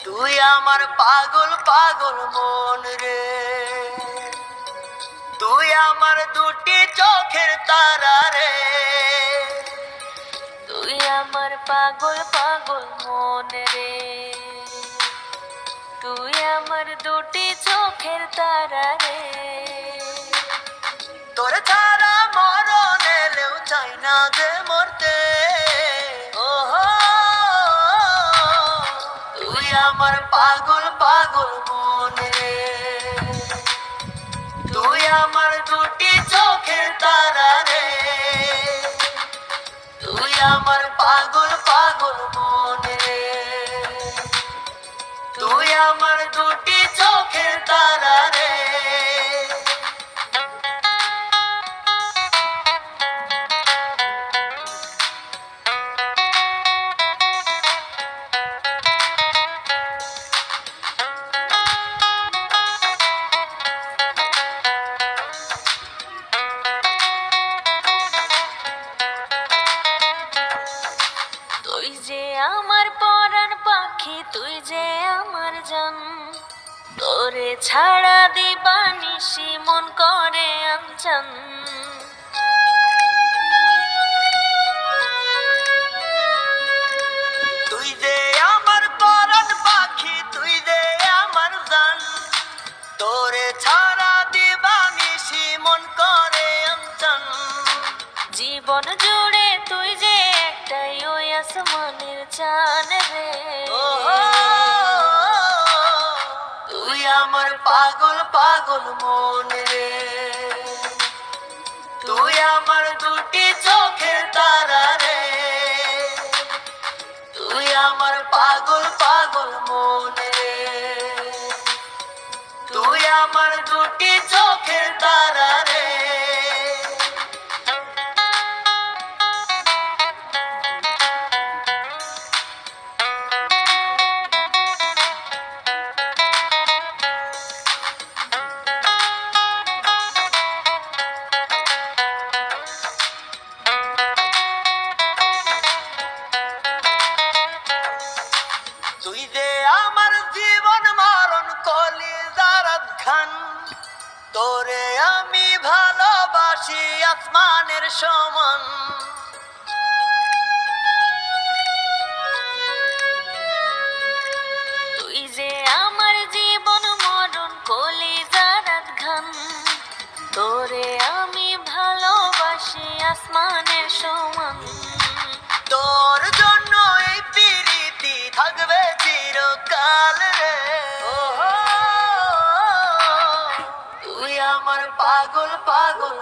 তুই আমার পাগল পাগল মন রে, তুই আমার দুটি চোখের তারা রে, তুই আমার পাগল পাগল মন রে, তুই আমার দুটি চোখের তারা রে। তোর ছাড়া মরণ এলেও চাই না যে মরতে, ওহো তুই আমার পাগল পাগল মন রে, তুই আমার দুটি চোখের তারা রে, তুই আমার পাগল পাগল মন রে, তুই আমার দুটি চোখের তারা রে। তুই যে আমার পরাণ পাখি, তুই যে আমার জান, তোরে ছাড়া দিবানিশি মন করে আনচান। তুই যে আমার পরাণ পাখি, তুই যে আমার জান, তোরে ছাড়া দিবানিশি মন করে আনচান। জীবন জুড়ে তুই যে একটাই ওই আসমানের চান রে, ওহো তুই আমার পাগল পাগল মন রে, তুই আমার দুটি চোখের তারা রে, তুই আমার পাগল পাগল মন রে, তুই আমার দুটি চোখের তারা রে। তুই যে আমার জীবন মরণ কলিজার খান, তোরে আমি ভালোবাসি আসমানের সমান। তুই যে আমার জীবন মরণ কলিজার ঘাম, তোরে আমি ভালোবাসি আসমানের সমান। তোর জন্য এই প্রীতি থাকবে চিরকাল রে, ওহো তুই আমার পাগল পাগল